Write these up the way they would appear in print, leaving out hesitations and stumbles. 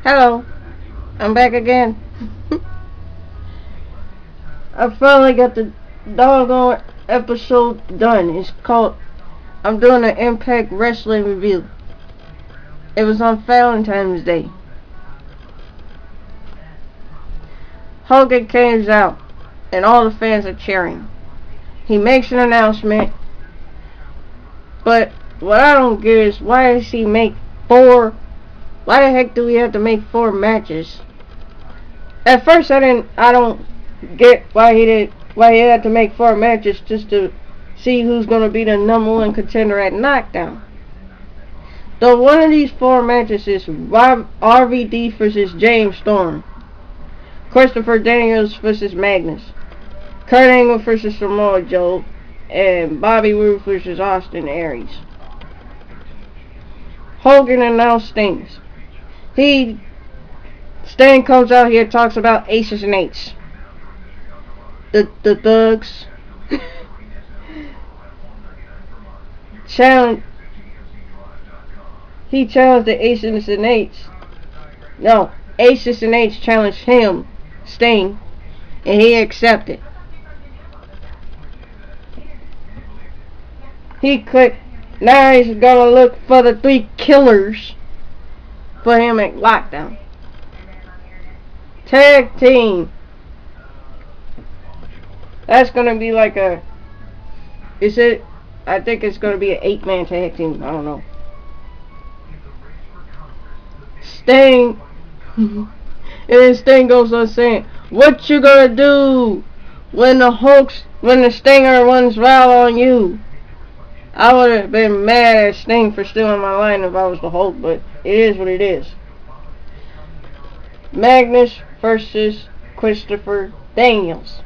Hello, I'm back again. I finally got the doggone episode done. It's called, I'm doing an Impact Wrestling review. It was on Valentines Day. Hogan comes out, and all the fans are cheering. He makes an announcement, but what I don't get is why does he make four? Why the heck do we have to make 4 matches? At first, I don't get why he had to make 4 matches just to see who's gonna be the #1 contender at Knockdown. Though one of these 4 matches is RVD versus James Storm, Christopher Daniels versus Magnus, Kurt Angle versus Samoa Joe, and Bobby Roode versus Austin Aries. Hogan announced things. Sting comes out here, talks about aces and eights. The thugs challenge. He challenged the aces and eights. No, aces and eights challenged him, Sting, and he accepted. He could. Now he's gonna look for the 3 killers for him at Lockdown. Tag team. That's gonna be like a. Is it? I think it's gonna be an 8-man tag team. I don't know. Sting. And then Sting goes on saying, "What you gonna do when the Stinger runs wild on you?" I would have been mad at Sting for stealing my line if I was the Hulk, but it is what it is. Magnus versus Christopher Daniels.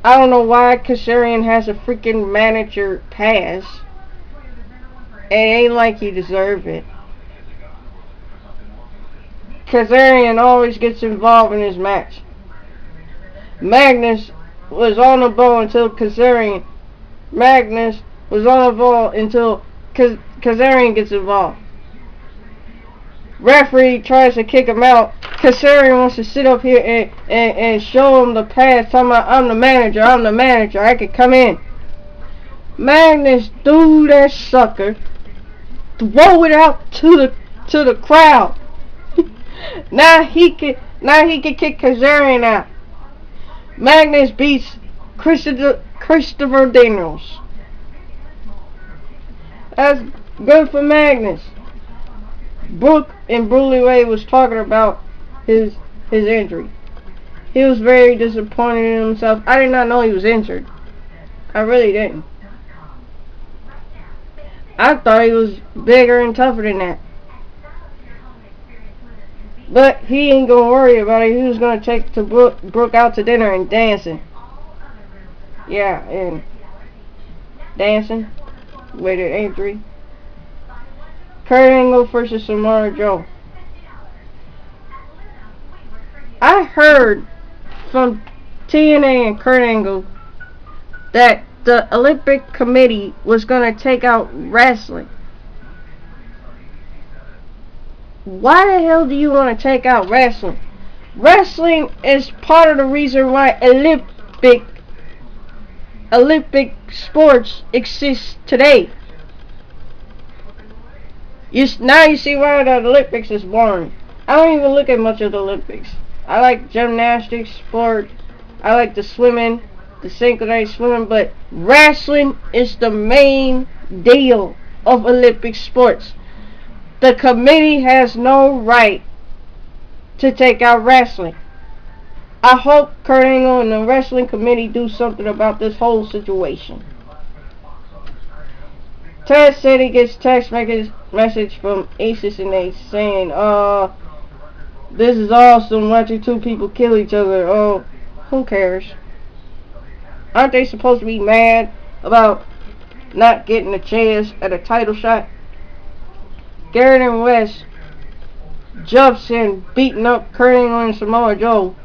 I don't know why Kazarian has a freaking manager pass. It ain't like he deserved it. Kazarian always gets involved in his match. Magnus was on the ball until Kazarian. Magnus was on the ball until Kazarian gets involved. Referee tries to kick him out. Kazarian wants to sit up here and show him the pass, talking about I'm the manager, I can come in. Magnus threw that sucker, throw it out to the crowd. now he can kick Kazarian out. Magnus beats Christopher Daniels. That's good for Magnus. Brooke and Bruley Ray was talking about his injury. He was very disappointed in himself. I did not know he was injured. I really didn't. I thought he was bigger and tougher than that. But he ain't gonna worry about it. He was gonna take Brooke out to dinner and dancing. Yeah, and dancing with an injury. Kurt Angle versus Samoa Joe. I heard from TNA and Kurt Angle that the Olympic Committee was going to take out wrestling. Why the hell do you want to take out wrestling? Wrestling is part of the reason why Olympic sports exist today. Now you see why the Olympics is boring. I don't even look at much of the Olympics. I like gymnastics, sport. I like the swimming, the synchronized swimming, but wrestling is the main deal of Olympic sports. The committee has no right to take out wrestling. I hope Kurt Angle and the wrestling committee do something about this whole situation. Ted said he gets text message from Aces and Eights saying, this is awesome watching 2 people kill each other. Oh, who cares? Aren't they supposed to be mad about not getting a chance at a title shot? Garrett and West jumps in, beating up Kurt Angle and Samoa Joe,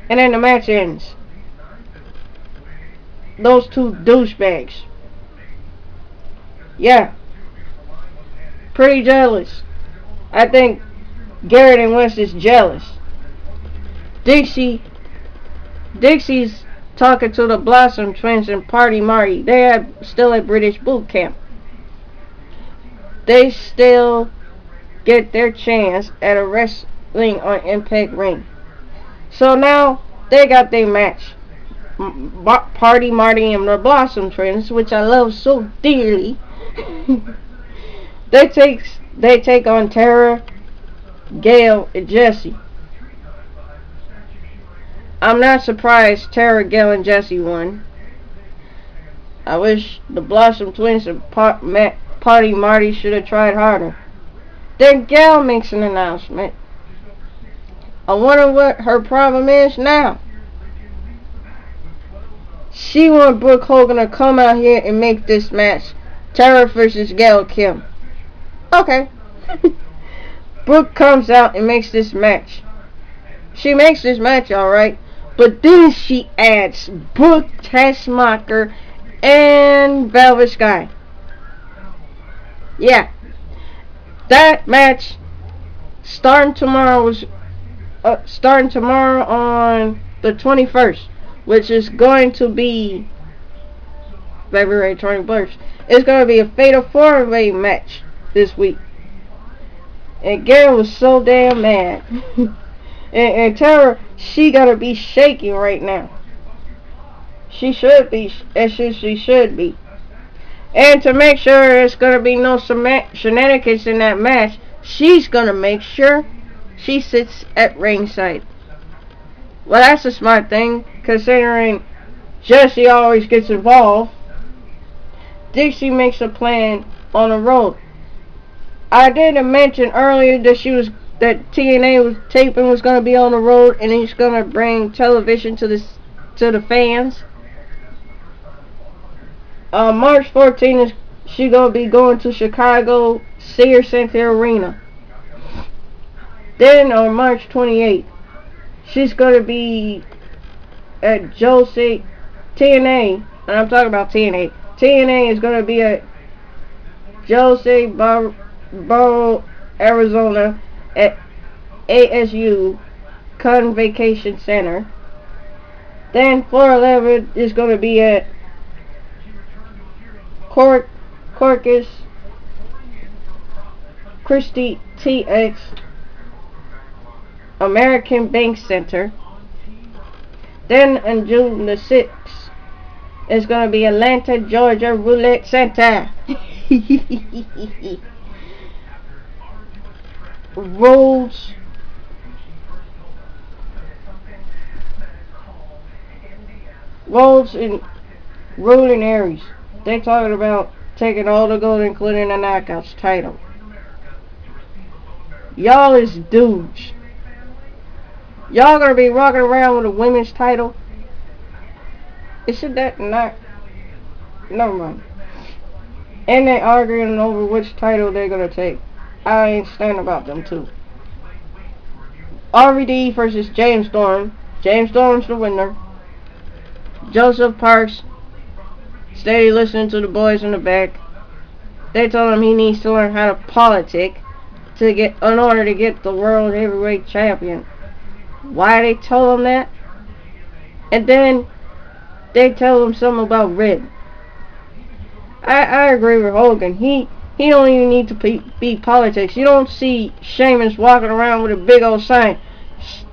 and then the match ends. Those 2 douchebags. Yeah. pretty jealous. I think Garrett and West is jealous. Dixie's talking to the Blossom Twins and Party Marty. They are still at British boot camp. They still get their chance at a wrestling on Impact ring. So now they got their match. Party Marty and the Blossom Twins, which I love so dearly. they take on Tara, Gail, and Jesse. I'm not surprised Tara, Gail, and Jesse won. I wish the Blossom Twins and Party Marty should have tried harder. Then Gail makes an announcement. I wonder what her problem is now. She wants Brooke Hogan to come out here and make this match. Tara versus Gail Kim. Okay. Brooke comes out and makes this match. She makes this match alright. But then she adds Brooke Tessmacher and Velvet Sky. Yeah. That match starting tomorrow on the 21st, which is going to be February 21st. It's going to be a Fatal 4-Way match this week. And Gary was so damn mad. and Tara, she got to be shaking right now. She should be, as she should be. And to make sure there's going to be no shenanigans in that match, she's going to make sure she sits at ringside. Well, that's a smart thing, considering Jesse always gets involved. Dixie makes a plan on the road. I didn't mention earlier that TNA taping was going to be on the road, and he's going to bring television to the fans. March 14th is she going to be going to Chicago Sears Center Arena. Then on March 28th, she's going to be at Josie TNA, and I'm talking about TNA. TNA is going to be at Josie Borough, Arizona, at ASU Convocation Center. Then 4/11 is going to be at Corpus Christi TX American Bank Center. Then on June the 6th, it's going to be Atlanta, Georgia Roulette Center. Rhodes and Ruling Aries. They talking about taking all the gold, including the Knockouts title. Y'all is dudes. Y'all gonna be rocking around with a women's title? Isn't that not? Never mind. And they arguing over which title they're gonna take. I ain't stand about them too. RVD versus James Storm. James Storm's the winner. Joseph Parks steady listening to the boys in the back. They told him he needs to learn how to politic in order to get the World Heavyweight Champion. Why they told him that? And then they tell him something about Red. I agree with Hogan. He don't even need to be politics. You don't see Sheamus walking around with a big old sign.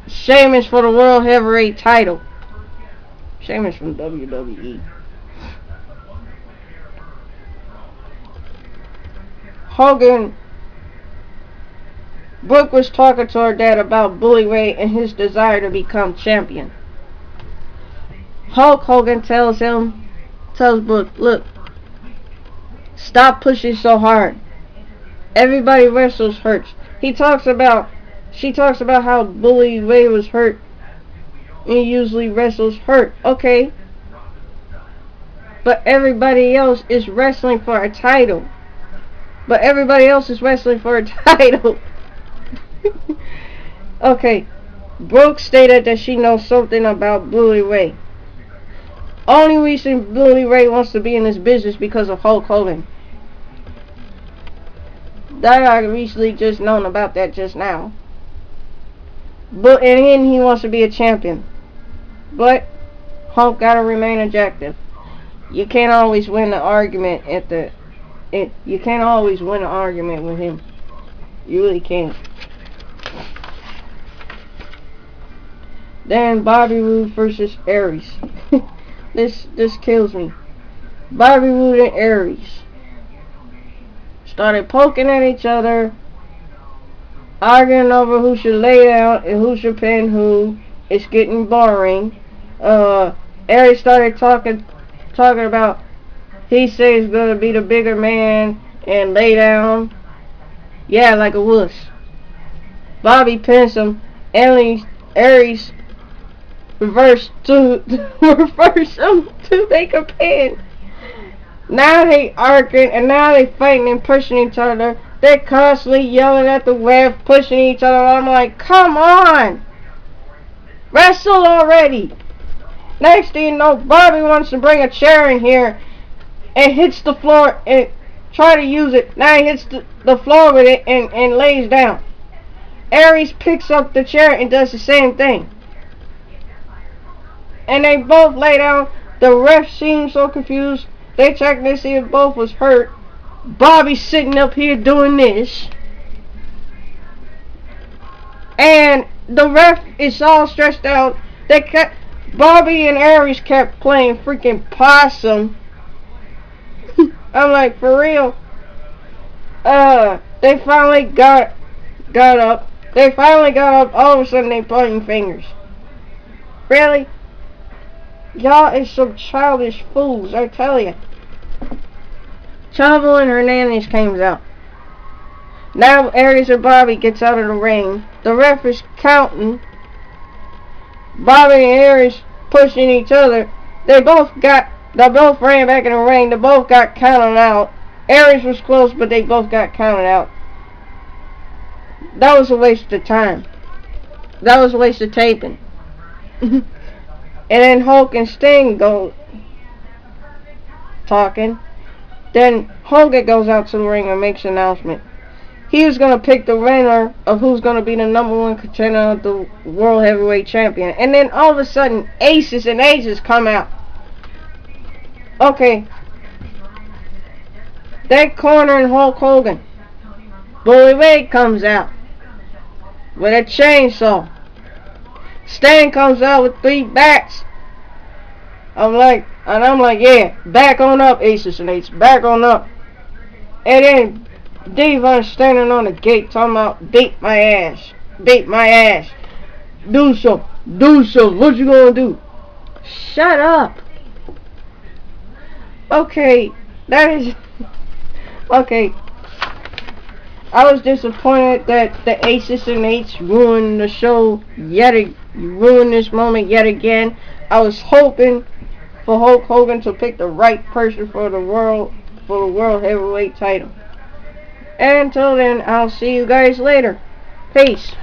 Sheamus for the World Heavyweight title. Sheamus from WWE. Hogan. Brooke was talking to her dad about Bully Ray and his desire to become champion. Hulk Hogan tells Brooke, look, stop pushing so hard. Everybody wrestles hurts. She talks about how Bully Ray was hurt and usually wrestles hurt. Okay. But everybody else is wrestling for a title. Okay. Brooke stated that she knows something about Bully Ray. Only reason Bully Ray wants to be in this business because of Hulk Hogan. That I recently just known about that just now. But and then he wants to be a champion. But Hulk gotta remain objective. You can't always win the argument you can't always win an argument with him. You really can't. Then Bobby Roode versus Aries. This kills me. Bobby Roode and Aries started poking at each other, arguing over who should lay down and who should pin who. It's getting boring. Aries started talking about he says he's gonna be the bigger man and lay down. Yeah, like a wuss. Bobby pins him. Aries reverse him to make a pin. Now they arguing and now they fighting and pushing each other. They're constantly yelling at the ref, pushing each other. I'm like, come on, wrestle already. Next thing you know, Bobby wants to bring a chair in here and hits the floor and try to use it. Now he hits the floor with it and lays down. Aries picks up the chair and does the same thing. And they both lay down. The ref seems so confused. They checked to see if both was hurt. Bobby's sitting up here doing this. And the ref is all stressed out. Bobby and Aries kept playing freaking possum. I'm like, for real? They finally got up. They finally got up. All of a sudden, they pointing fingers. Really? Y'all is some childish fools, I tell ya. Chavo and Hernandez comes out. Now Aries and Bobby gets out of the ring. The ref is counting. Bobby and Aries pushing each other. They both ran back in the ring. They both got counted out. Aries was close, but they both got counted out. That was a waste of time. That was a waste of taping. And then Hulk and Sting go talking. Then Hogan goes out to the ring and makes an announcement. He was going to pick the winner of who's going to be the #1 contender of the World Heavyweight Champion. And then all of a sudden, Aces and Aces come out. Okay. They're cornering Hulk Hogan. Bully Ray comes out with a chainsaw. Sting comes out with 3 bats. I'm like, yeah, back on up, Aces and Aces, back on up. And then Devon standing on the gate talking about beat my ass, do something, what you gonna do? Shut up. Okay, okay. I was disappointed that the Aces and Eights ruined the show ruined this moment yet again. I was hoping for Hulk Hogan to pick the right person for the world heavyweight title. And until then, I'll see you guys later. Peace.